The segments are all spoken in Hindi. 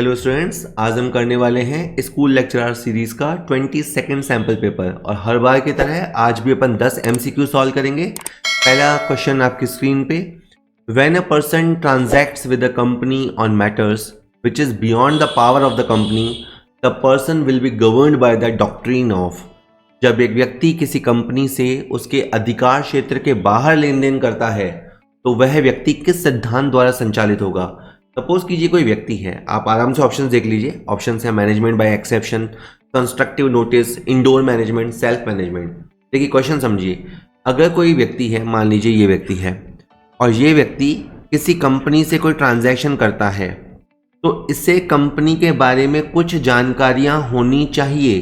हेलो स्टूडेंट्स, आज हम करने वाले हैं स्कूल लेक्चरर सीरीज का 22nd सैम्पल पेपर। और हर बार की तरह आज भी अपन 10 MCQ सॉल्व करेंगे। पहला क्वेश्चन आपकी स्क्रीन पे, when a person transacts with a company on matters which is beyond the power of the company, the person will be governed by the doctrine of. जब एक व्यक्ति किसी कंपनी से उसके अधिकार क्षेत्र के बाहर लेन देन करता है तो वह व्यक्ति किस सिद्धांत द्वारा संचालित होगा। सपोज कीजिए कोई व्यक्ति है, आप आराम से ऑप्शंस देख लीजिए। ऑप्शंस है management by exception, constructive notice, indoor management, self management. देखिए क्वेश्चन समझिए। अगर कोई व्यक्ति है, मान लीजिए ये व्यक्ति है, और ये व्यक्ति किसी कंपनी से कोई ट्रांजैक्शन करता है तो इससे कंपनी के बारे में कुछ जानकारियां होनी चाहिए।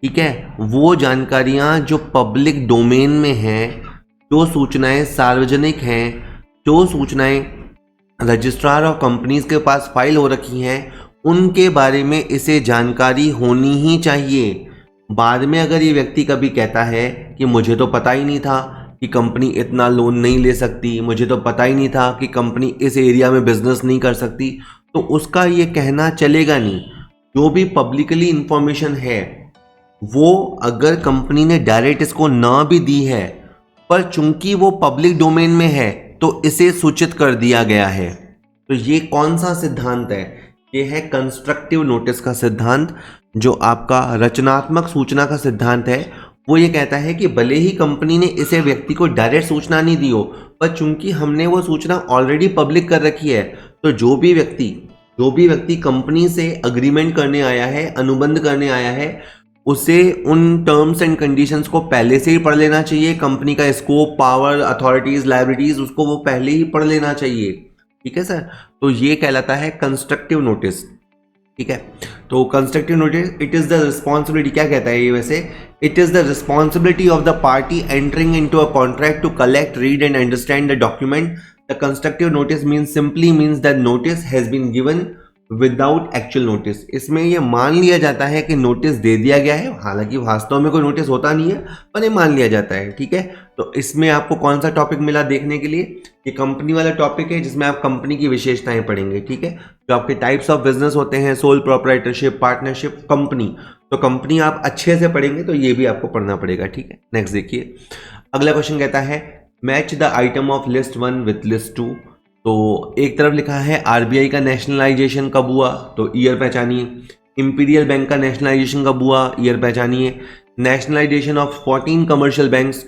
ठीक है, वो जानकारियां जो पब्लिक डोमेन में हैं, जो सूचनाएं सार्वजनिक हैं, जो सूचनाएं रजिस्ट्रार ऑफ कंपनीज के पास फाइल हो रखी हैं, उनके बारे में इसे जानकारी होनी ही चाहिए। बाद में अगर ये व्यक्ति कभी कहता है कि मुझे तो पता ही नहीं था कि कंपनी इतना लोन नहीं ले सकती, मुझे तो पता ही नहीं था कि कंपनी इस एरिया में बिजनेस नहीं कर सकती, तो उसका ये कहना चलेगा नहीं। जो भी पब्लिकली इंफॉर्मेशन है वो अगर कंपनी ने डायरेक्ट इसको ना भी दी है, पर चूंकि वो पब्लिक डोमेन में है तो इसे सूचित कर दिया गया है। तो ये कौन सा सिद्धांत है? ये है कंस्ट्रक्टिव नोटिस का सिद्धांत, जो आपका रचनात्मक सूचना का सिद्धांत है। वो ये कहता है कि भले ही कंपनी ने इसे व्यक्ति को डायरेक्ट सूचना नहीं दी हो, पर चूंकि हमने वो सूचना ऑलरेडी पब्लिक कर रखी है, तो जो भी व्यक्ति कंपनी से अग्रीमेंट करने आया है, अनुबंध करने आया है, उसे उन टर्म्स एंड कंडीशंस को पहले से ही पढ़ लेना चाहिए। कंपनी का स्कोप, पावर, अथॉरिटीज, लायबिलिटीज, उसको वो पहले ही पढ़ लेना चाहिए। ठीक है सर, तो ये कहलाता है कंस्ट्रक्टिव नोटिस। ठीक है, तो constructive notice, it is the responsibility, क्या कहता है ये वैसे, it is the responsibility of the party entering into a contract to collect, read and understand the document. The constructive notice simply means that notice has been given without actual notice. इसमें ये मान लिया जाता है कि नोटिस दे दिया गया है, हालांकि वास्तव में कोई नोटिस होता नहीं है, पर ये मान लिया जाता है। ठीक है, तो इसमें आपको कौन सा टॉपिक मिला देखने के लिए? ये कंपनी वाला टॉपिक है, जिसमें आप कंपनी की विशेषताएं पढ़ेंगे। ठीक है, जो आपके टाइप्स ऑफ बिजनेस होते हैं, सोल प्रोप्राइटरशिप, पार्टनरशिप, कंपनी, तो कंपनी आप अच्छे से पढ़ेंगे तो ये भी आपको पढ़ना पड़ेगा। ठीक है, नेक्स्ट देखिए। अगला क्वेश्चन कहता है, match the item of list 1 with list 2। तो एक तरफ लिखा है आरबीआई का नेशनलाइजेशन कब हुआ, तो ईयर पहचानिए। इंपीरियल बैंक का नेशनलाइजेशन कब हुआ, ईयर पहचानिए। नेशनलाइजेशन ऑफ 14 कमर्शियल बैंक्स,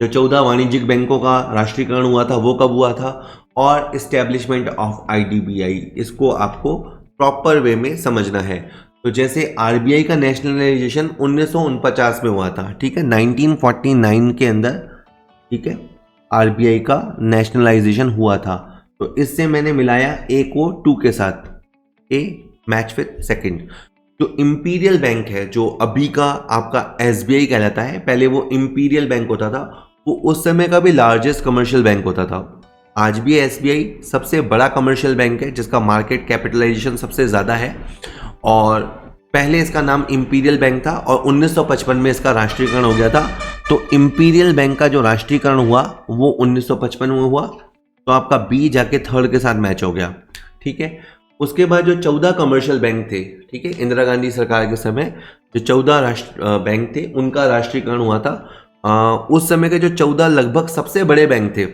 जो 14 वाणिज्यिक बैंकों का राष्ट्रीयकरण हुआ था, वो कब हुआ था। और इस्टेब्लिशमेंट ऑफ आईडीबीआई, इसको आपको प्रॉपर वे में समझना है। तो जैसे आरबीआई का नेशनलाइजेशन 1949 में हुआ था, ठीक है, 1949 के अंदर, ठीक है, आरबीआई का नेशनलाइजेशन हुआ था। तो इससे मैंने मिलाया ए को 2 के साथ, ए मैच विथ सेकंड। जो इंपीरियल बैंक है, जो अभी का आपका एसबीआई कहलाता है, पहले वो इंपीरियल बैंक होता था, वो उस समय का भी लार्जेस्ट कमर्शियल बैंक होता था। आज भी एसबीआई सबसे बड़ा कमर्शियल बैंक है, जिसका मार्केट कैपिटलाइजेशन सबसे ज़्यादा है। और पहले इसका नाम इंपीरियल बैंक था और 1955 में इसका राष्ट्रीयकरण हो गया था। तो इंपीरियल बैंक का जो राष्ट्रीयकरण हुआ वो 1955 में हुआ, तो आपका बी जाके थर्ड के साथ मैच हो गया। ठीक है, उसके बाद जो 14 कमर्शियल बैंक थे, ठीक है, इंदिरा गांधी सरकार के समय जो 14 बैंक थे, उनका राष्ट्रीयकरण हुआ था। उस समय के जो 14 लगभग सबसे बड़े बैंक थे,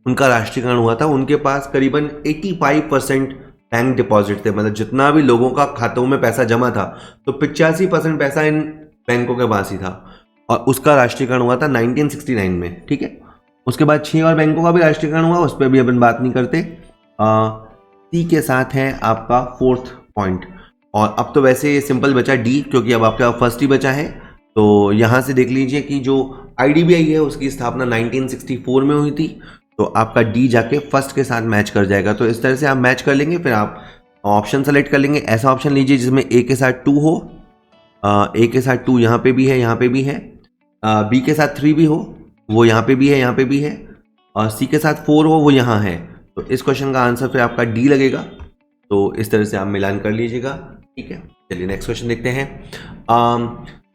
उनका राष्ट्रीयकरण हुआ था। उनके पास करीबन 85% बैंक डिपॉजिट थे, मतलब जितना भी लोगों का खातों में पैसा जमा था, तो 85% पैसा इन बैंकों के पास ही था। और उसका राष्ट्रीयकरण हुआ था 1969 में। ठीक है, उसके बाद 6 और बैंकों का भी राष्ट्रीयकरण हुआ, उस पर भी अपन बात नहीं करते। सी के साथ है आपका 4th पॉइंट। और अब तो वैसे ये सिंपल बचा डी, क्योंकि अब आपका फर्स्ट ही बचा है। तो यहाँ से देख लीजिए कि जो आईडीबीआई है उसकी स्थापना 1964 में हुई थी, तो आपका डी जाके फर्स्ट के साथ मैच कर जाएगा। तो इस तरह से आप मैच कर लेंगे, फिर आप ऑप्शन सेलेक्ट कर लेंगे। ऐसा ऑप्शन लीजिए जिसमें ए के साथ 2 हो, ए के साथ 2 यहाँ पे भी है, यहाँ पे भी है, बी के साथ 3 भी हो, वो यहाँ पे भी है, यहाँ पे भी है, और सी के साथ 4 हो, वो यहाँ है। तो इस क्वेश्चन का आंसर फिर आपका डी लगेगा। तो इस तरह से आप मिलान कर लीजिएगा। ठीक है, चलिए नेक्स्ट क्वेश्चन देखते हैं।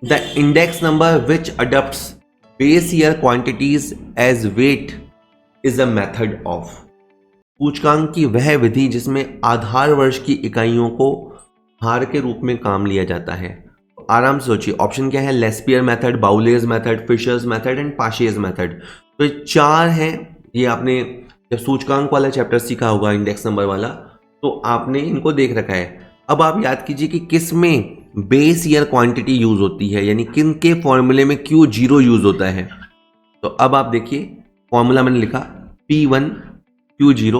The index number which adopts base year quantities as weight is a method of। सूचकांक की वह विधि जिसमें आधार वर्ष की इकाइयों को हार के रूप में काम लिया जाता है। आराम से सोचिए, ऑप्शन क्या है? Laspeyres method, Bowley's method, Fisher's method and Paasche's method. तो ये 4 हैं। ये आपने जब सूचकांक वाला चैप्टर सीखा होगा, इंडेक्स नंबर वाला, तो आपने इनको देख रखा है। अब आप याद कीजिए कि किस में बेस ईयर क्वांटिटी यूज होती है, यानी किन के फॉर्मूले में Q0 यूज होता है। तो अब आप देखिए, फॉर्मूला मैंने लिखा P1 Q0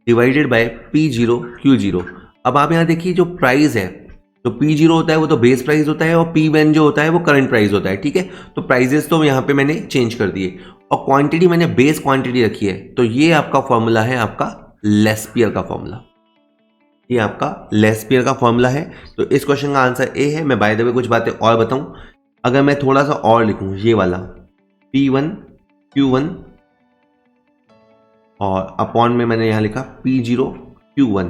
divided by P0 Q0। अब आप यहाँ देखिए जो प्राइस है, तो P0 होता है वो तो बेस प्राइस होता है, और P1 जो होता है वो करंट प्राइस होता है। ठीक है, तो प्राइजेस तो यहाँ पे मैंने चेंज कर दिए और क्वांटिटी मैंने बेस क्वांटिटी रखी है। तो ये आपका फॉर्मूला है, आपका लेस्पियर का फॉर्मूला। ये आपका लेस्पियर का फॉर्मूला है। तो इस क्वेश्चन का आंसर ए है। मैं बाय द वे कुछ बातें और बताऊं, अगर मैं थोड़ा सा और लिखूं, ये वाला P1 Q1 और अपॉन में मैंने यहाँ लिखा P0 Q1।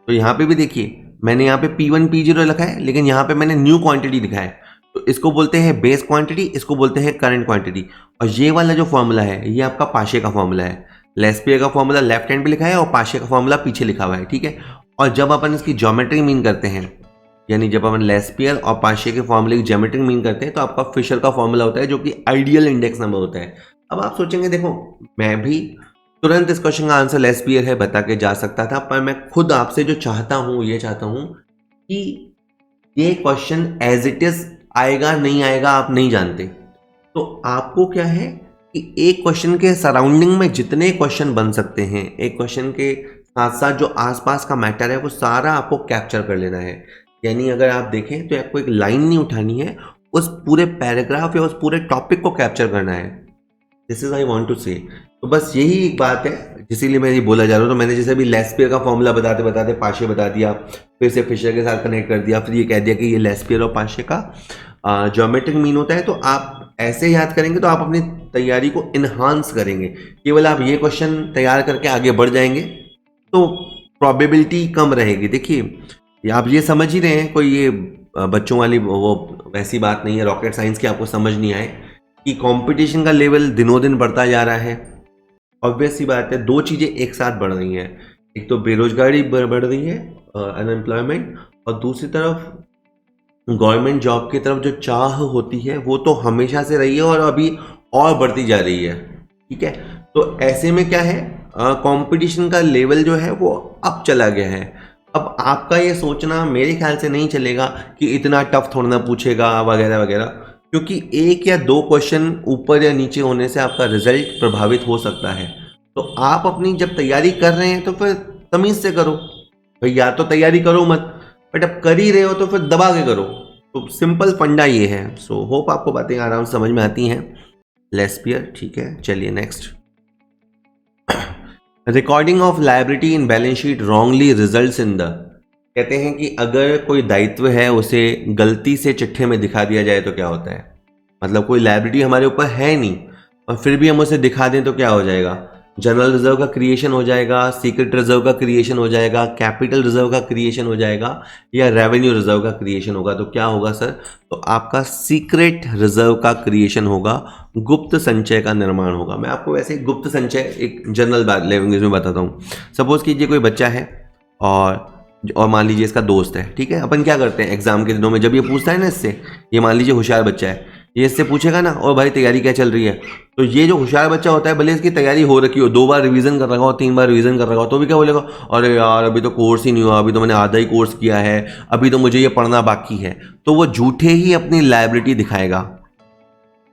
तो यहाँ पे भी देखिए, मैंने यहाँ पे P1 P0 लिखा है, लेकिन यहाँ पे मैंने न्यू क्वांटिटी लिखा है। तो इसको बोलते हैं बेस क्वांटिटी, इसको बोलते हैं करंट क्वांटिटी। और ये वाला जो फॉर्मूला है, ये आपका पाशे का फॉर्मूला है। लेस्पियर का फॉर्मूला लेफ्ट हैंड पे लिखा है और पाशे का फॉर्मूला पीछे लिखा हुआ है। ठीक है, और जब अपन इसकी ज्योमेट्री मीन करते हैं, यानी जब अपन लेस्पियर और पाशे के फॉर्मूले की ज्योमेट्री मीन करते हैं, तो आपका फिशर का फॉर्मूला होता है, जो कि आइडियल इंडेक्स नंबर होता है। अब आप सोचेंगे, देखो मैं भी तुरंत इस क्वेश्चन का आंसर लेस्पियर है बता के जा सकता था, पर मैं खुद आपसे जो चाहता हूं, ये चाहता हूं कि ये क्वेश्चन एज इट इज आएगा नहीं आएगा आप नहीं जानते। तो आपको क्या है कि एक क्वेश्चन के सराउंडिंग में जितने क्वेश्चन बन सकते हैं, एक क्वेश्चन के साथ साथ जो आसपास का मैटर है वो सारा आपको कैप्चर कर लेना है। यानी अगर आप देखें तो आपको एक लाइन नहीं उठानी है, उस पूरे पैराग्राफ या उस पूरे टॉपिक को कैप्चर करना है। This is I want to say. तो बस यही एक बात है, इसीलिए मैं ये बोला जा रहा हूँ। तो मैंने जैसे भी लेस्पियर का फॉर्मूला बताते बताते पाशे बता दिया, फिर से फिशर के साथ कनेक्ट कर दिया, फिर ये कह दिया कि ये लेस्पियर और पाशे का ज्योमेट्रिक मीन होता है। तो आप ऐसे याद करेंगे तो आप अपनी तैयारी को इन्हांस करेंगे। केवल आप ये क्वेश्चन तैयार करके आगे बढ़ जाएंगे तो प्रोबेबिलिटी कम रहेगी। देखिए आप ये समझ ही रहे हैं, कोई ये बच्चों वाली वो वैसी बात नहीं है, रॉकेट साइंस की आपको समझ नहीं आए कि कंपटीशन का लेवल दिनों दिन बढ़ता जा रहा है। ऑब्वियस सी बात है, दो चीज़ें एक साथ बढ़ रही हैं, एक तो बेरोजगारी बढ़ रही है, अनएम्प्लॉयमेंट, और दूसरी तरफ गवर्नमेंट जॉब की तरफ जो चाह होती है वो तो हमेशा से रही है और अभी और बढ़ती जा रही है। ठीक है, तो ऐसे में क्या है, कंपटीशन का लेवल जो है वो अब चला गया है। अब आपका ये सोचना मेरे ख्याल से नहीं चलेगा कि इतना टफ थोड़ा ना पूछेगा वगैरह वगैरह, क्योंकि एक या दो क्वेश्चन ऊपर या नीचे होने से आपका रिजल्ट प्रभावित हो सकता है। तो आप अपनी जब तैयारी कर रहे हैं तो फिर तमीज से करो भाई, या तो तैयारी करो मत, बट अब कर ही रहे हो तो फिर दबा के करो। तो सिंपल फंडा ये है। सो होप आपको बातें आराम से समझ में आती हैं। लेस्पियर, ठीक है, चलिए next. Recording of liability in balance sheet wrongly results in the, कहते हैं कि अगर कोई दायित्व है उसे गलती से चिट्ठे में दिखा दिया जाए तो क्या होता है। मतलब कोई लायबिलिटी हमारे ऊपर है नहीं और फिर भी हम उसे दिखा दें तो क्या हो जाएगा? जनरल रिजर्व का क्रिएशन हो जाएगा, सीक्रेट रिजर्व का क्रिएशन हो जाएगा, कैपिटल रिजर्व का क्रिएशन हो जाएगा, या रेवेन्यू रिजर्व का क्रिएशन होगा। तो क्या होगा सर? तो आपका सीक्रेट रिजर्व का क्रिएशन होगा, गुप्त संचय का निर्माण होगा। मैं आपको वैसे गुप्त संचय एक जनरल बात लैंग्वेज में बताता हूँ। सपोज कीजिए कोई बच्चा है और मान लीजिए इसका दोस्त है। ठीक है, अपन क्या करते हैं एग्जाम के दिनों में, जब ये पूछता है ना इससे, ये मान लीजिए होशियार बच्चा है, ये इससे पूछेगा ना, और भाई तैयारी क्या चल रही है, तो ये जो होशियार बच्चा होता है, भले इसकी तैयारी हो रखी हो, 2 बार रिवीजन कर रखा हो, 3 बार रिवीजन कर रखा हो, तो भी क्या बोलेगा, अरे यार अभी तो कोर्स ही नहीं हुआ, अभी तो मैंने आधा ही कोर्स किया है, अभी तो मुझे ये पढ़ना बाकी है। तो वो झूठे ही अपनी लायबिलिटी दिखाएगा।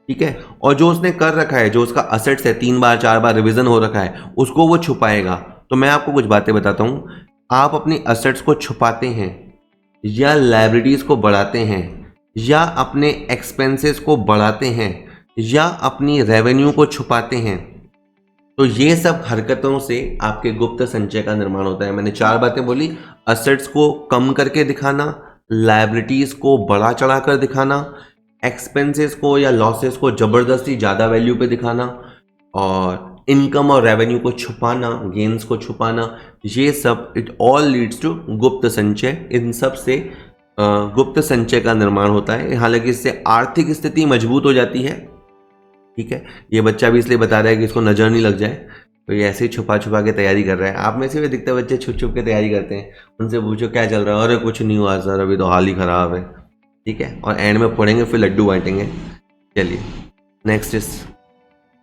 ठीक है, और जो उसने कर रखा है, जो उसका असेट्स है, 3 बार 4 बार रिवीजन हो रखा है, उसको वो छुपाएगा। तो मैं आपको कुछ बातें बताता हूँ। आप अपनी असेट्स को छुपाते हैं या लायबिलिटीज को बढ़ाते हैं, या अपने एक्सपेंसेस को बढ़ाते हैं, या अपनी रेवेन्यू को छुपाते हैं, तो ये सब हरकतों से आपके गुप्त संचय का निर्माण होता है। मैंने 4 बातें बोली, असेट्स को कम करके दिखाना, लायबिलिटीज को बढ़ा चढ़ा कर दिखाना, एक्सपेंसेस को या लॉसेस को जबरदस्ती ज़्यादा वैल्यू पे दिखाना, और इनकम और रेवेन्यू को छुपाना, गेन्स को छुपाना। ये सब इट ऑल लीड्स टू गुप्त संचय। इन सब से गुप्त संचय का निर्माण होता है। हालांकि इससे आर्थिक स्थिति मजबूत हो जाती है। ठीक है, ये बच्चा भी इसलिए बता रहा है कि इसको नजर नहीं लग जाए, तो ये ऐसे ही छुपा छुपा के तैयारी कर रहे हैं। आप में से भी दिखते बच्चे छुप छुप के तैयारी करते हैं, उनसे पूछो क्या चल रहा है, अरे कुछ नहीं हुआ सर, अभी तो हाल ही ख़राब है, ठीक है, और एंड में पढ़ेंगे फिर लड्डू बांटेंगे। चलिए नेक्स्ट इस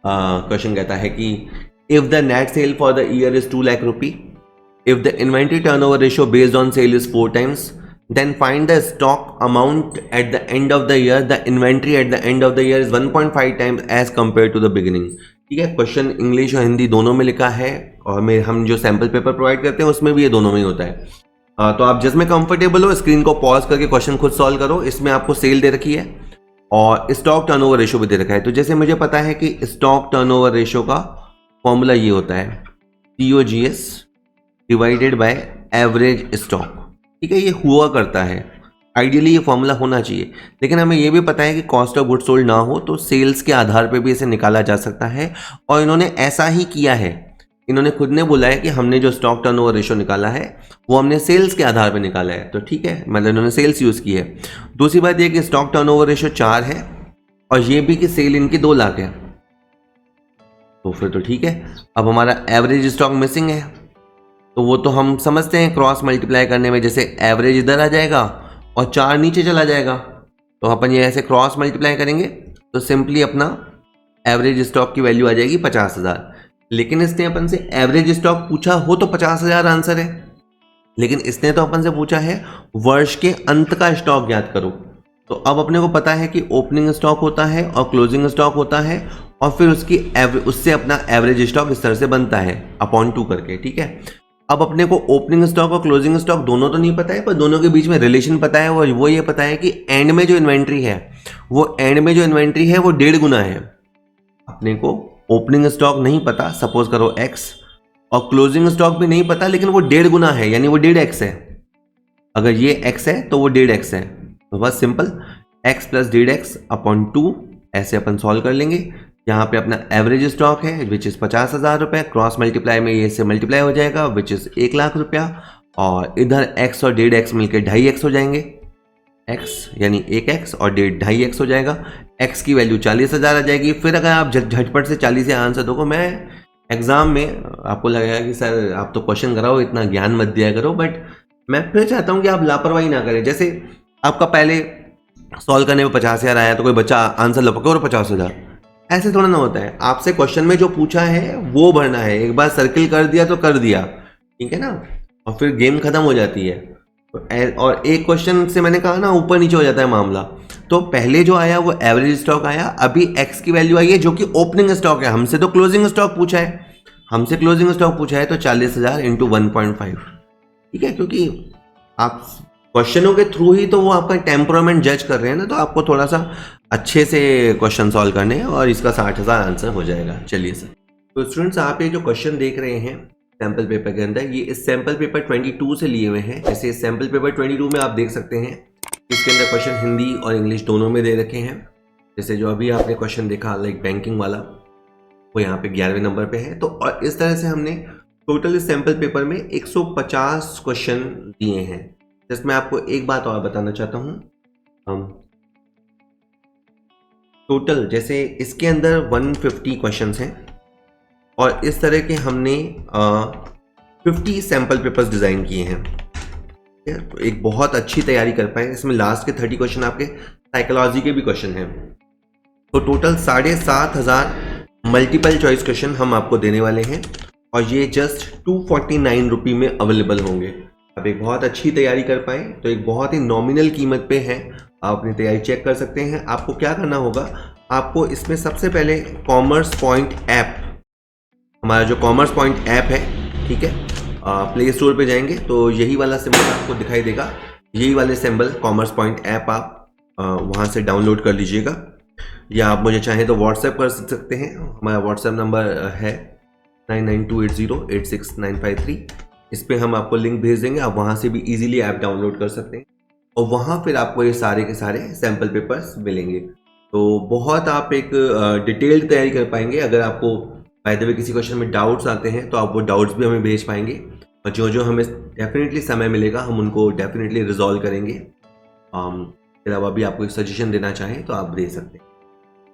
क्वेश्चन कहता है कि if the net cell for the year is 2 lakh rupee, if the inventory turnover ratio based on sale is 4 times, then find the stock amount at the end of the year. The inventory at the end of the year is 1.5 times as compared to the beginning. ठीक है, क्वेश्चन इंग्लिश और हिंदी दोनों में लिखा है, और हम जो सैम्पल पेपर प्रोवाइड करते हैं उसमें भी ये दोनों में ही होता है। तो आप जिसमें कंफर्टेबल हो स्क्रीन को पॉज करके क्वेश्चन खुद सॉल्व करो। इसमें आपको सेल दे रखी है और स्टॉक टर्नओवर रेशियो भी दे रखा है। तो जैसे मुझे पता है कि स्टॉक टर्नओवर रेशियो का फॉर्मूला ये होता है COGS divided by average stock. ठीक है, ये हुआ करता है, आइडियली ये फॉर्मूला होना चाहिए, लेकिन हमें ये भी पता है कि कॉस्ट ऑफ गुड सोल्ड ना हो तो सेल्स के आधार पे भी इसे निकाला जा सकता है, और इन्होंने ऐसा ही किया है। इन्होंने खुद ने बोला है कि हमने जो स्टॉक टर्नओवर रेशियो निकाला है वो हमने सेल्स के आधार पे निकाला है, तो ठीक है, मतलब इन्होंने सेल्स यूज़ की है। दूसरी बात ये कि स्टॉक टर्नओवर रेशियो 4 है, और ये भी कि सेल इनकी 2 लाख है, तो फिर तो ठीक है। अब हमारा एवरेज स्टॉक मिसिंग है, तो वो तो हम समझते हैं क्रॉस मल्टीप्लाई करने में, जैसे एवरेज इधर आ जाएगा और 4 नीचे चला जाएगा, तो अपन ये ऐसे क्रॉस मल्टीप्लाई करेंगे तो सिंपली अपना एवरेज स्टॉक की वैल्यू आ जाएगी 50,000। लेकिन इसने अपन से एवरेज स्टॉक पूछा हो तो 50,000 आंसर है, लेकिन इसने तो अपन से पूछा है वर्ष के अंत का स्टॉक ज्ञात करो। तो अब अपने को पता है कि ओपनिंग स्टॉक होता है और क्लोजिंग स्टॉक होता है, और फिर उससे अपना एवरेज स्टॉक इस तरह से बनता है अपॉन 2 करके। ठीक है, अब अपने को ओपनिंग स्टॉक और क्लोजिंग स्टॉक दोनों तो नहीं पता है, पर दोनों के बीच में रिलेशन पता है, वो ये पता है कि एंड में जो इन्वेंट्री है वो 1.5 गुना है। अपने को ओपनिंग स्टॉक नहीं पता, सपोज करो x, और क्लोजिंग स्टॉक भी नहीं पता, लेकिन वो 1.5 गुना है, यानी वो 1.5x है। अगर ये x है तो वो 1.5x है, तो बस सिंपल x + 1.5x अपॉन 2 ऐसे अपन सॉल्व कर लेंगे। यहाँ पे अपना एवरेज स्टॉक है विच इज़ 50,000 रुपये, क्रॉस मल्टीप्लाई में ये से मल्टीप्लाई हो जाएगा विच इज़ 1 लाख रुपया, और इधर x और 1.5x मिलकर 2.5x हो जाएंगे, x यानी 1x और 2.5x हो जाएगा। x की वैल्यू 40,000 आ जाएगी। फिर अगर आप झटपट से 40 या आंसर दोगे, मैं एग्जाम में आपको लगेगा कि सर आप तो क्वेश्चन कराओ, इतना ज्ञान मत दिया करो, बट मैं फिर चाहता हूँ कि आप लापरवाही ना करें। जैसे आपका पहले सॉल्व करने में 50,000 आया तो कोई बच्चा आंसर लपके और 50,000, ऐसे थोड़ा ना होता है। आपसे क्वेश्चन में जो पूछा है वो भरना है, एक बार सर्किल कर दिया तो कर दिया, ठीक है ना, और फिर गेम खत्म हो जाती है। और एक क्वेश्चन से मैंने कहा ना ऊपर नीचे हो जाता है मामला। तो पहले जो आया वो एवरेज स्टॉक आया, अभी x की वैल्यू आई है जो कि ओपनिंग स्टॉक है। हमसे तो क्लोजिंग स्टॉक पूछा है, तो 40,000 इंटू 1.5, ठीक है, क्योंकि आप क्वेश्चनों के थ्रू ही तो वो आपका टेम्परामेंट जज कर रहे हैं ना, तो आपको थोड़ा सा अच्छे से क्वेश्चन सॉल्व करने हैं, और इसका 60,000 आंसर हो जाएगा। चलिए सर, तो स्टूडेंट्स आप ये जो क्वेश्चन देख रहे हैं सैम्पल पेपर के अंदर, ये इस सैम्पल पेपर 22 से लिए हुए हैं। जैसे इस सैम्पल पेपर 22 में आप देख सकते हैं इसके अंदर क्वेश्चन हिंदी और इंग्लिश दोनों में दे रखे हैं। जैसे जो अभी आपने क्वेश्चन देखा लाइक बैंकिंग वाला, वो यहाँ पे 11वें नंबर पे है। तो और इस तरह से हमने टोटल इस सैम्पल पेपर में 150 क्वेश्चन दिए हैं। जिसमें आपको एक बात और बताना चाहता हूँ, टोटल जैसे इसके अंदर 150 क्वेश्चंस हैं, और इस तरह के हमने 50 सैम्पल पेपर्स डिज़ाइन किए हैं। तो एक बहुत अच्छी तैयारी कर पाए। इसमें लास्ट के 30 क्वेश्चन आपके साइकोलॉजी के भी क्वेश्चन हैं। तो टोटल 7,500 मल्टीपल चॉइस क्वेश्चन हम आपको देने वाले हैं, और ये जस्ट 249 रुपये में अवेलेबल होंगे। आप एक बहुत अच्छी तैयारी कर पाएँ तो एक बहुत ही नॉमिनल कीमत पे है, आप अपनी तैयारी चेक कर सकते हैं। आपको क्या करना होगा, आपको इसमें सबसे पहले कॉमर्स पॉइंट ऐप, हमारा जो कॉमर्स पॉइंट ऐप है, ठीक है, प्ले स्टोर पे जाएंगे तो यही वाला सिंबल आपको दिखाई देगा, यही वाले सिंबल कॉमर्स पॉइंट ऐप आप वहाँ से डाउनलोड कर लीजिएगा, या आप मुझे चाहें तो व्हाट्सएप कर सकते हैं। हमारा व्हाट्सएप नंबर है 9928086953। इस पर हम आपको लिंक भेज देंगे, आप वहाँ से भी इजीली ऐप डाउनलोड कर सकते हैं, और वहाँ फिर आपको ये सारे के सारे सैम्पल पेपर्स मिलेंगे। तो बहुत आप एक डिटेल्ड तैयारी कर पाएंगे। अगर आपको बाय द वे किसी क्वेश्चन में डाउट्स आते हैं तो आप वो डाउट्स भी हमें भेज पाएंगे, और जो जो हमें डेफिनेटली समय मिलेगा हम उनको डेफिनेटली रिजॉल्व करेंगे। इसके अलावा भी आपको एक सजेशन देना चाहें तो आप दे सकते हैं।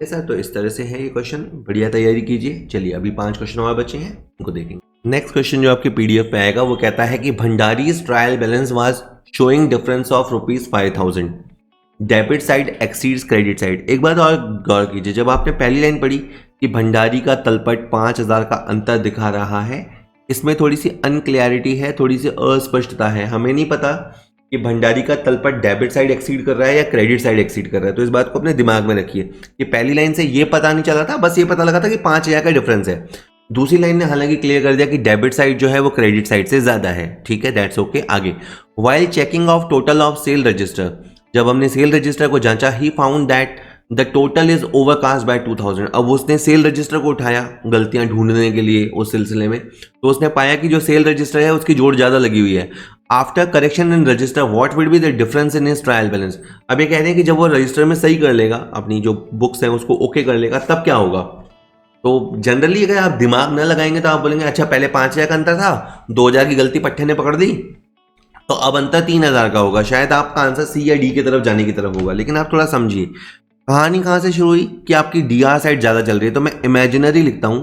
सर, तो इस तरह से है ये क्वेश्चन, बढ़िया तैयारी कीजिए। चलिए अभी 5 क्वेश्चन और बचे हैं, उनको देखेंगे। नेक्स्ट क्वेश्चन जो आपके पीडीएफ पे आएगा वो कहता है कि Bhandari's trial balance was showing difference of ₹5,000, debit side exceeds credit side. एक बात और गौर कीजिए, जब आपने पहली लाइन पढ़ी कि भंडारी का तलपट 5,000 का अंतर दिखा रहा है, इसमें थोड़ी सी अनक्लियरिटी है, थोड़ी सी अस्पष्टता है। हमें नहीं पता कि भंडारी का तलपट डेबिट साइड एक्सीड कर रहा है या क्रेडिट साइड एक्सीड कर रहा है। तो इस बात को अपने दिमाग में रखिए कि पहली लाइन से ये पता नहीं चला था, बस ये पता लगा था कि 5,000 का डिफरेंस है। दूसरी लाइन ने हालांकि क्लियर कर दिया कि डेबिट साइड जो है वो क्रेडिट साइड से ज्यादा है। ठीक है, दैट्स ओके। आगे, while checking of total of cell register, जब हमने सेल रजिस्टर को जांचा, he found that the total is overcast bye 2,000। अब उसने सेल रजिस्टर को उठाया गलतियां ढूंढने के लिए उस सिलसिले में, तो उसने पाया कि जो सेल रजिस्टर है उसकी जोड़ ज्यादा लगी हुई है। After correction in register what will be the difference in his trial balance. अब ये कह रहे हैं कि जब वो रजिस्टर में सही कर लेगा, अपनी जो बुक्स हैं उसको ओके कर लेगा, तब क्या होगा। तो जनरली अगर आप दिमाग न लगाएंगे तो आप बोलेंगे अच्छा पहले 5,000 का अंतर था, 2,000 की गलती पट्टे ने पकड़ दी, तो अब अंतर 3,000 का होगा। शायद आपका आंसर सी या डी की तरफ जाने की तरफ होगा। लेकिन आप थोड़ा समझिए कहानी कहाँ से शुरू हुई कि आपकी डीआर साइड ज़्यादा चल रही है। तो मैं इमेजिनरी लिखता हूँ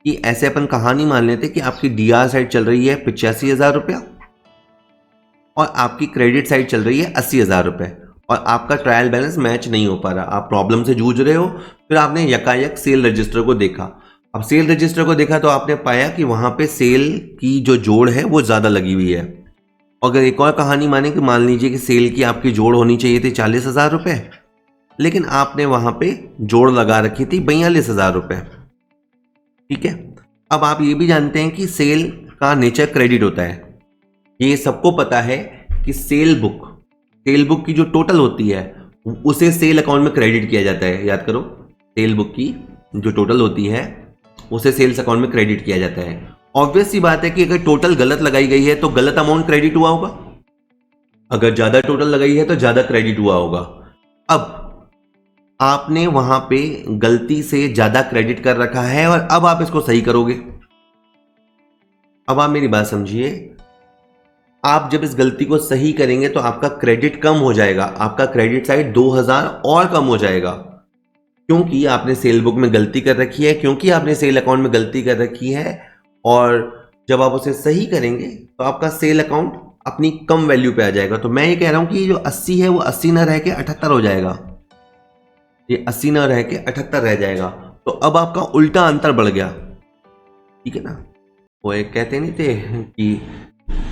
कि ऐसे अपन कहानी मान लेते कि आपकी डीआर साइड चल रही है 85,000 रुपया और आपकी क्रेडिट साइड चल रही है 80,000 रुपये, और आपका ट्रायल बैलेंस मैच नहीं हो पा रहा, आप प्रॉब्लम से जूझ रहे हो। फिर आपने यकायक सेल रजिस्टर को देखा। अब सेल रजिस्टर को देखा तो आपने पाया कि वहाँ पे सेल की जो जोड़ है वो ज़्यादा लगी हुई है। अगर एक और कहानी माने कि मान लीजिए कि सेल की आपकी जोड़ होनी चाहिए थी 40,000 रुपये, लेकिन आपने वहां पे जोड़ लगा रखी थी 42,000 रुपये। ठीक है, अब आप ये भी जानते हैं कि सेल का नेचर क्रेडिट होता है। ये सबको पता है कि सेल बुक की जो टोटल होती है उसे सेल अकाउंट में क्रेडिट किया जाता है। याद करो, सेल बुक की जो टोटल होती है उसे सेल्स अकाउंट में क्रेडिट किया जाता है। ऑब्वियस सी बात है कि अगर टोटल गलत लगाई गई है तो गलत अमाउंट क्रेडिट हुआ होगा, अगर ज्यादा टोटल लगाई है तो ज्यादा क्रेडिट हुआ होगा। अब आपने वहां पे गलती से ज्यादा क्रेडिट कर रखा है और अब आप इसको सही करोगे। अब आप मेरी बात समझिए, आप जब इस गलती को सही करेंगे तो आपका क्रेडिट कम हो जाएगा, आपका क्रेडिट साइड 2,000 और कम हो जाएगा, क्योंकि आपने सेल बुक में गलती कर रखी है, क्योंकि आपने सेल अकाउंट में गलती कर रखी है। और जब आप उसे सही करेंगे तो आपका सेल अकाउंट अपनी कम वैल्यू पे आ जाएगा। तो मैं ये कह रहा हूं कि जो 80 है वो 80 ना रह के 78 हो जाएगा, ये 80 ना रह के 78 रह जाएगा। तो अब आपका उल्टा अंतर बढ़ गया। ठीक है ना, वो एक कहते नहीं थे कि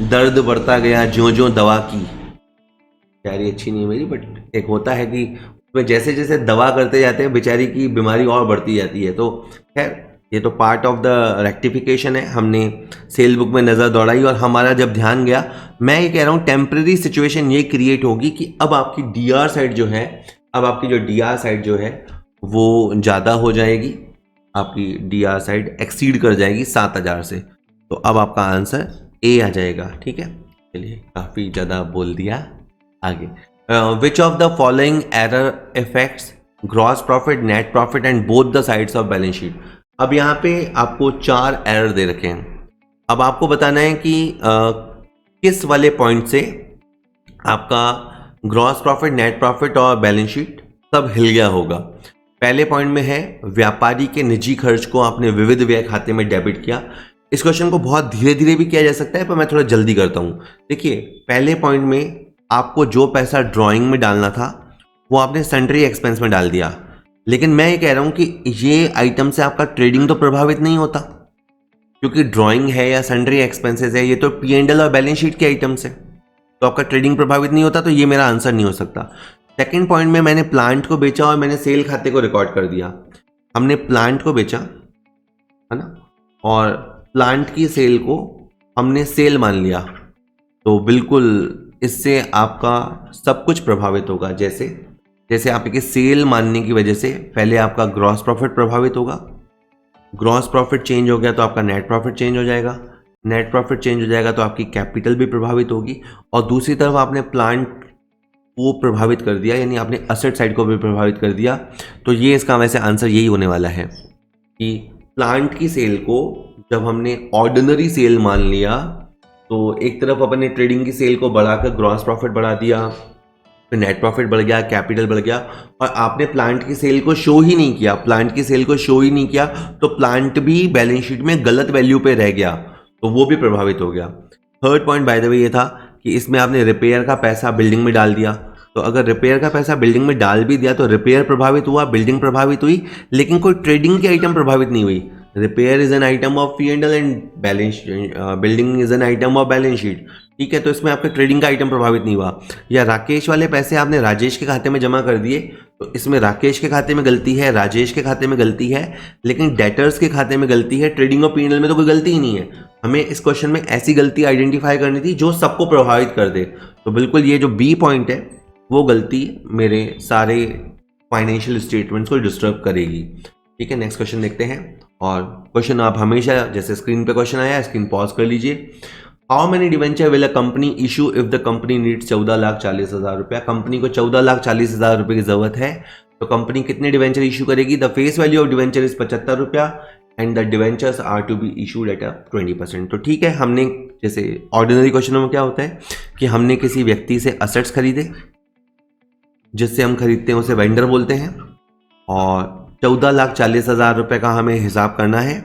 दर्द बढ़ता गया ज्यों ज्यों दवा की, बेचारी अच्छी नहीं मेरी, बट एक होता है कि उसमें जैसे जैसे दवा करते जाते हैं बेचारी की बीमारी और बढ़ती जाती है। तो खैर ये तो पार्ट ऑफ द रेक्टिफिकेशन है। हमने सेल बुक में नज़र दौड़ाई और हमारा जब ध्यान गया, मैं ये कह रहा हूँ टेम्परेरी सिचुएशन ये क्रिएट होगी कि अब आपकी डीआर साइड जो है, अब आपकी जो डीआर साइड जो है वो ज़्यादा हो जाएगी, आपकी डीआर साइड एक्सीड कर जाएगी 7,000 से। तो अब आपका आंसर ए आ जाएगा। ठीक है, चलिए काफ़ी ज़्यादा बोल दिया। आगे, which of the following error effects gross profit, net profit and both the sides of balance sheet. अब यहाँ पे आपको 4 एरर दे रखे हैं। अब आपको बताना है कि किस वाले पॉइंट से आपका ग्रॉस प्रॉफिट, नेट प्रॉफिट और बैलेंस शीट सब हिल गया होगा। पहले पॉइंट में है व्यापारी के निजी खर्च को आपने विविध व्यय खाते में डेबिट किया। इस क्वेश्चन को बहुत धीरे धीरे भी किया जा सकता है, पर मैं थोड़ा जल्दी करता हूँ। देखिए, पहले पॉइंट में आपको जो पैसा ड्राइंग में डालना था वो आपने सन्ड्री एक्सपेंस में डाल दिया, लेकिन मैं ये कह रहा हूँ कि ये आइटम से आपका ट्रेडिंग तो प्रभावित नहीं होता, क्योंकि ड्राइंग है या सन्ड्री एक्सपेंसेस है, ये तो P&L और बैलेंस शीट के आइटम्स है, तो आपका ट्रेडिंग प्रभावित नहीं होता। तो ये मेरा आंसर नहीं हो सकता। सेकेंड पॉइंट में मैंने प्लांट को बेचा और मैंने सेल खाते को रिकॉर्ड कर दिया। हमने प्लांट को बेचा है ना, और प्लांट की सेल को हमने सेल मान लिया, तो बिल्कुल इससे आपका सब कुछ प्रभावित होगा। जैसे आपके सेल मानने की वजह से पहले आपका ग्रॉस प्रॉफिट प्रभावित होगा, ग्रॉस प्रॉफिट चेंज हो गया तो आपका नेट प्रॉफिट चेंज हो जाएगा, नेट प्रॉफिट चेंज हो जाएगा तो आपकी कैपिटल भी प्रभावित होगी, और दूसरी तरफ आपने प्लांट को प्रभावित कर दिया, यानी आपने असेट साइड को भी प्रभावित कर दिया। तो ये इसका वैसे आंसर यही होने वाला है कि प्लांट की सेल को जब हमने ऑर्डिनरी सेल मान लिया तो एक तरफ अपने ट्रेडिंग की सेल को बढ़ाकर ग्रॉस प्रॉफिट बढ़ा दिया, फिर नेट प्रॉफिट बढ़ गया, कैपिटल बढ़ गया, और आपने प्लांट की सेल को शो ही नहीं किया, प्लांट की सेल को शो ही नहीं किया, तो प्लांट भी बैलेंस शीट में गलत वैल्यू पे रह गया, तो वो भी प्रभावित हो गया। Third point by the way ये था कि इसमें आपने रिपेयर का पैसा बिल्डिंग में डाल दिया, तो अगर रिपेयर का पैसा बिल्डिंग में डाल भी दिया तो रिपेयर प्रभावित हुआ, बिल्डिंग प्रभावित हुई, लेकिन कोई ट्रेडिंग की आइटम प्रभावित नहीं हुई। Repair is an item of P&L and balance, building is an item of balance sheet, ठीक है। तो इसमें आपका ट्रेडिंग का आइटम प्रभावित नहीं हुआ। या राकेश वाले पैसे आपने राजेश के खाते में जमा कर दिए, तो इसमें राकेश के खाते में गलती है, राजेश के खाते में गलती है, लेकिन डेटर्स के खाते में गलती है, ट्रेडिंग और P&L में तो कोई गलती ही नहीं है। हमें इस क्वेश्चन में ऐसी गलती आइडेंटिफाई करनी थी जो सबको प्रभावित कर दे। तो बिल्कुल ये जो बी पॉइंट है वो गलती मेरे सारे फाइनेंशियल स्टेटमेंट्स को डिस्टर्ब करेगी, ठीक है। नेक्स्ट क्वेश्चन देखते हैं। और क्वेश्चन आप हमेशा जैसे स्क्रीन पे क्वेश्चन आया, स्क्रीन पॉज कर लीजिए। How many debenture will a company issue if the company needs 14,40,000 रुपया। कंपनी को 14,40,000 रुपये की जरूरत है, तो कंपनी कितने डिवेंचर इशू करेगी? The face value of debenture is 75 रुपया and the debentures are to be issued at 20%। तो ठीक है, हमने जैसे ऑर्डिनरी क्वेश्चनों में क्या होता है कि हमने किसी व्यक्ति से असेट्स खरीदे, जिससे हम खरीदते हैं उसे वेंडर बोलते हैं, और 14,40,000 रुपये का हमें हिसाब करना है,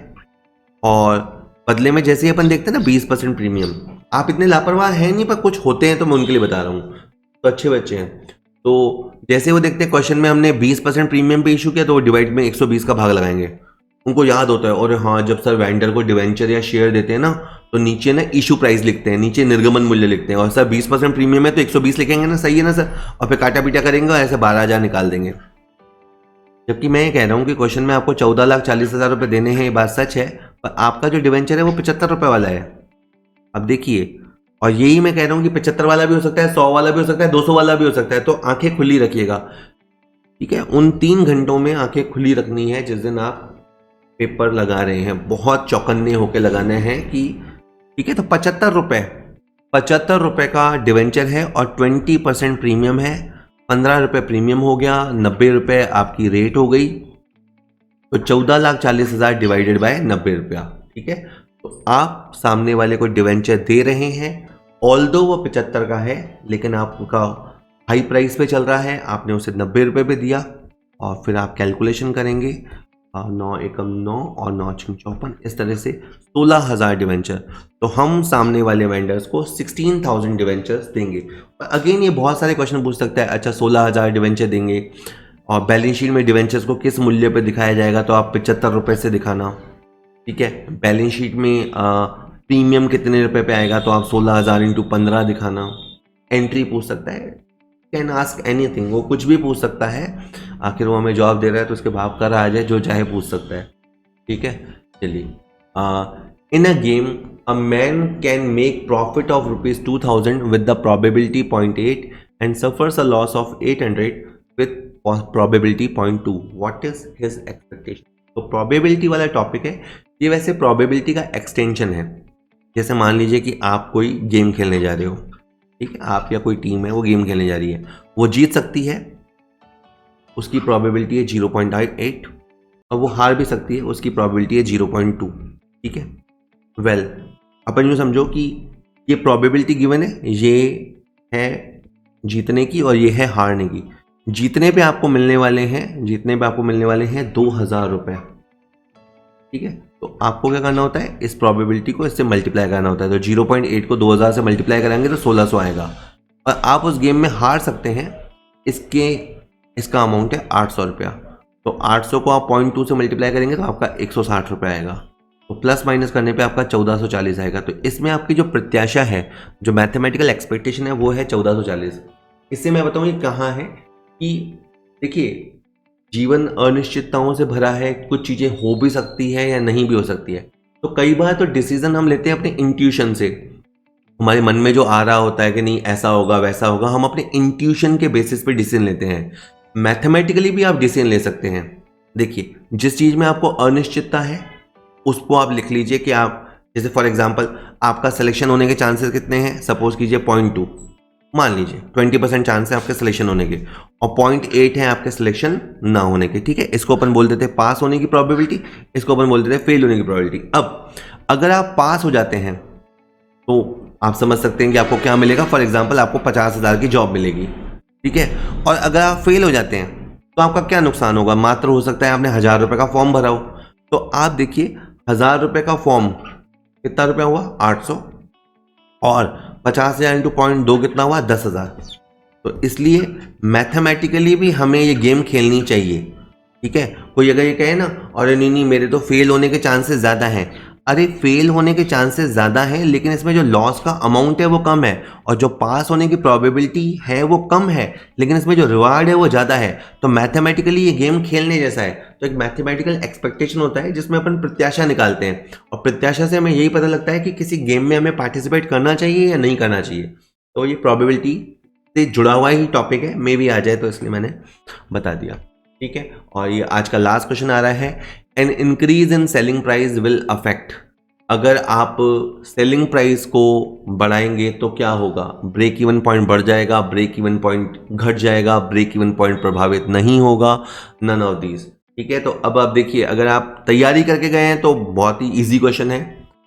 और बदले में जैसे ही अपन देखते हैं ना 20% प्रीमियम। आप इतने लापरवाह हैं नहीं, पर कुछ होते हैं तो मैं उनके लिए बता रहा हूँ, तो अच्छे बच्चे हैं। तो जैसे वो देखते हैं क्वेश्चन में हमने 20% प्रीमियम पे इशू किया, तो वो डिवाइड में 120 का भाग लगाएंगे। उनको याद होता है, और हाँ जब सर वेंडर को डिवेंचर या शेयर देते हैं ना, तो नीचे ना इशू प्राइस लिखते हैं, नीचे निर्गमन मूल्य लिखते हैं, और सर 20% प्रीमियम है तो 120 लिखेंगे ना, सही है ना सर, और फिर काटा पीटा करेंगे और ऐसे 12,000 निकाल देंगे। जबकि मैं ये कह रहा हूँ कि क्वेश्चन में आपको 14,40,000 रुपये देने हैं, ये बात सच है, पर आपका जो डिवेंचर है वो 75 रुपये वाला है। अब देखिए, और यही मैं कह रहा हूँ कि 75 वाला भी हो सकता है, 100 वाला भी हो सकता है, 200 वाला भी हो सकता है, तो आंखें खुली रखिएगा, ठीक है। उन 3 घंटों में आंखें खुली रखनी है जिस दिन आप पेपर लगा रहे हैं, बहुत चौकन्ने होकर लगाने हैं कि ठीक है। तो 75 रुपये का डिवेंचर है और 20% प्रीमियम है, 15 रुपये प्रीमियम हो गया, 90 रुपये आपकी रेट हो गई, तो 14,40,000 डिवाइडेड बाय 90 रुपया, ठीक है। तो आप सामने वाले को डिवेंचर दे रहे हैं, ऑल्दो वो 75 का है, लेकिन आपका हाई प्राइस पे चल रहा है, आपने उसे 90 रुपये पे दिया, और फिर आप कैलकुलेशन करेंगे 9 एकम 9 और 9 छंग 54, इस तरह से 16,000 डिवेंचर। तो हम सामने वाले वेंडर्स को 16,000 डिवेंचर्स देंगे। अगेन ये बहुत सारे क्वेश्चन पूछ सकता है, अच्छा 16,000 डिवेंचर देंगे और बैलेंस शीट में डिवेंचर्स को किस मूल्य पे दिखाया जाएगा, तो आप 75 रुपये से दिखाना, ठीक है। बैलेंस शीट में प्रीमियम कितने रुपए पे आएगा, तो आप 16,000 इंटू 15 दिखाना। एंट्री पूछ सकता है, कैन आस्क एनीथिंग, वो कुछ भी पूछ सकता है, आखिर वो हमें जवाब दे रहा है तो उसके भाव कर आ जाए, जो चाहे पूछ सकता है, ठीक है। चलिए, in a game a man can make profit of ₹2,000 with the probability 0.8 and suffers a loss of 800 with probability 0.2, what is his expectation. तो प्रोबेबिलिटी वाला टॉपिक है ये, वैसे प्रोबेबिलिटी का एक्सटेंशन है। जैसे मान लीजिए कि आप कोई गेम खेलने जा रहे हो, ठीक है, आप या कोई टीम है वो गेम खेलने जा रही है, वो जीत सकती है, उसकी प्रोबेबिलिटी है 0.8, और वो हार भी सकती है, उसकी प्रोबेबिलिटी है 0.2, ठीक है। वेल, अपन यूँ समझो कि ये प्रोबेबिलिटी गिवन है, ये है जीतने की और ये है हारने की। जीतने पे आपको मिलने वाले हैं 2,000 रुपये, ठीक है। तो आपको क्या करना होता है, इस प्रोबेबिलिटी को इससे मल्टीप्लाई करना होता है। तो 0.8 को 2,000 से मल्टीप्लाई करेंगे तो 1,600 आएगा, और आप उस गेम में हार सकते हैं, इसका अमाउंट है 800 रुपया। तो 800 को आप 0.2 से मल्टीप्लाई करेंगे तो आपका 160 रुपया आएगा, तो प्लस माइनस करने पे आपका 1440 आएगा। तो इसमें आपकी जो प्रत्याशा है, जो मैथमेटिकल एक्सपेक्टेशन है, वो है 1440। इससे मैं बताऊँ ये कहाँ है कि देखिए, जीवन अनिश्चितताओं से भरा है, कुछ चीज़ें हो भी सकती है या नहीं भी हो सकती है। तो कई बार तो डिसीजन हम लेते हैं अपने इंट्यूशन से, हमारे मन में जो आ रहा होता है कि नहीं ऐसा होगा वैसा होगा, हम अपने इंट्यूशन के बेसिस पे डिसीजन लेते हैं। मैथमेटिकली भी आप डिसीजन ले सकते हैं। देखिए, जिस चीज़ में आपको अनिश्चितता है उसको आप लिख लीजिए कि आप, जैसे फॉर एग्जांपल आपका सिलेक्शन होने के चांसेस कितने हैं, सपोज कीजिए 0.2, मान लीजिए 20% चांस है आपके सिलेक्शन होने के, और 0.8 है आपके सिलेक्शन ना होने के, ठीक है। इसको अपन बोल देते हैं पास होने की प्रोबेबिलिटी, इसको अपन बोल देते हैं फेल होने की प्रोबेबिलिटी। अब अगर आप पास हो जाते हैं तो आप समझ सकते हैं कि आपको क्या मिलेगा। फॉर एग्जांपल आपको 50,000 की जॉब मिलेगी, ठीक है। और अगर आप फेल हो जाते हैं तो आपका क्या नुकसान होगा, मात्र हो सकता है आपने 1000 रुपये का फॉर्म भरा हो, तो आप देखिए 1000 रुपये का फॉर्म कितना रुपया हुआ 800, और 50,000 इंटू 0.2 कितना हुआ 10,000। तो इसलिए मैथमेटिकली भी हमें ये गेम खेलनी चाहिए। ठीक है, कोई अगर ये कहे ना अरे नहीं मेरे तो फेल होने के चांसेस ज़्यादा हैं, अरे फेल होने के चांसेस ज़्यादा हैं लेकिन इसमें जो लॉस का अमाउंट है वो कम है, और जो पास होने की प्रोबेबिलिटी है वो कम है, लेकिन इसमें जो रिवार्ड है वो ज़्यादा है। तो मैथमेटिकली ये गेम खेलने जैसा है। तो एक मैथमेटिकल एक्सपेक्टेशन होता है जिसमें अपन प्रत्याशा निकालते हैं, और प्रत्याशा से हमें यही पता लगता है कि किसी गेम में हमें पार्टिसिपेट करना चाहिए या नहीं करना चाहिए। तो ये प्रोबेबिलिटी से जुड़ा हुआ ही टॉपिक है, मे भी आ जाए तो इसलिए मैंने बता दिया। ठीक है, और ये आज का लास्ट क्वेश्चन आ रहा है, an increase in selling price will affect. अगर आप सेलिंग प्राइस को बढ़ाएंगे तो क्या होगा, ब्रेक इवन पॉइंट बढ़ जाएगा, ब्रेक इवन पॉइंट घट जाएगा, ब्रेक इवन पॉइंट प्रभावित नहीं होगा, नन ऑफ दीज। ठीक है, तो अब आप देखिए अगर आप तैयारी करके गए हैं तो बहुत ही ईजी क्वेश्चन है,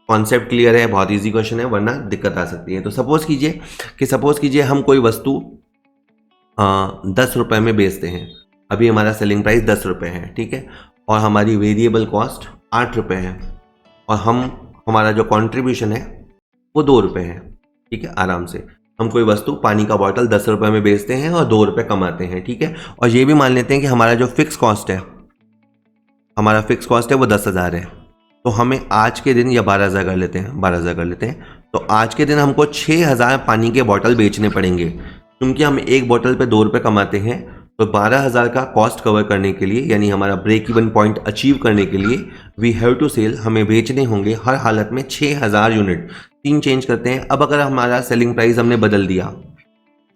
कॉन्सेप्ट क्लियर है, बहुत ईजी क्वेश्चन है, वरना दिक्कत आ सकती है। तो सपोज कीजिए हम कोई वस्तु 10 रुपये में बेचते हैं, अभी हमारा सेलिंग प्राइस 10 रुपये है, ठीक है, और हमारी वेरिएबल कॉस्ट 8 रुपये है, और हमारा जो कंट्रीब्यूशन है वो 2 रुपये है। ठीक है, आराम से हम कोई वस्तु पानी का बॉटल 10 रुपये में बेचते हैं और 2 रुपये कमाते हैं। ठीक है, और ये भी मान लेते हैं कि हमारा जो फिक्स कॉस्ट है वो 10,000 है, तो हमें आज के दिन, या 12,000 कर लेते हैं, तो आज के दिन हमको 6,000 पानी के बॉटल बेचने पड़ेंगे, क्योंकि हम एक बॉटल पे 2 रुपये कमाते हैं। तो 12,000 का कॉस्ट कवर करने के लिए, यानी हमारा ब्रेक इवन पॉइंट अचीव करने के लिए, वी हैव टू सेल, हमें बेचने होंगे हर हालत में 6,000 यूनिट। 3 चेंज करते हैं। अब अगर हमारा सेलिंग प्राइस हमने बदल दिया,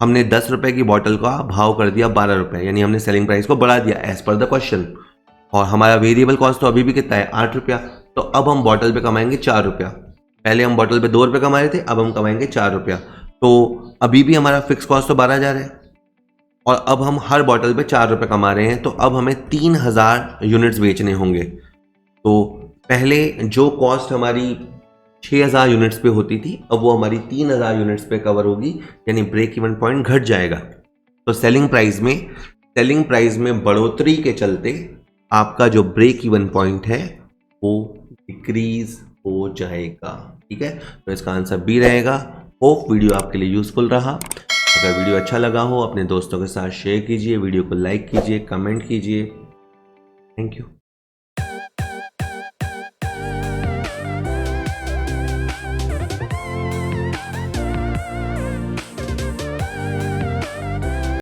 हमने 10 रुपये की बॉटल का भाव कर दिया 12 रुपये, यानी हमने सेलिंग प्राइस को बढ़ा दिया एज पर द क्वेश्चन, और हमारा वेरिएबल कॉस्ट तो अभी भी कितना है 8 रुपया, तो अब हम बॉटल पे कमाएंगे 4 रुपया। पहले हम बॉटल पे 2 रुपये कमा रहे थे, अब हम कमाएंगे 4 रुपया। तो अभी भी हमारा फिक्स कॉस्ट तो 12,000 है, और अब हम हर बॉटल पे 4 रुपये कमा रहे हैं, तो अब हमें 3,000 यूनिट्स बेचने होंगे। तो पहले जो कॉस्ट हमारी 6,000 यूनिट्स पे होती थी, अब वो हमारी 3,000 यूनिट्स पे कवर होगी, यानी ब्रेक इवन पॉइंट घट जाएगा। तो सेलिंग प्राइस में बढ़ोतरी के चलते आपका जो ब्रेक इवन पॉइंट है वो डिक्रीज हो जाएगा। ठीक है, तो इसका आंसर बी रहेगा। होप वीडियो आपके लिए यूजफुल रहा। अगर वीडियो अच्छा लगा हो अपने दोस्तों के साथ शेयर कीजिए, वीडियो को लाइक कीजिए, कमेंट कीजिए। Thank you.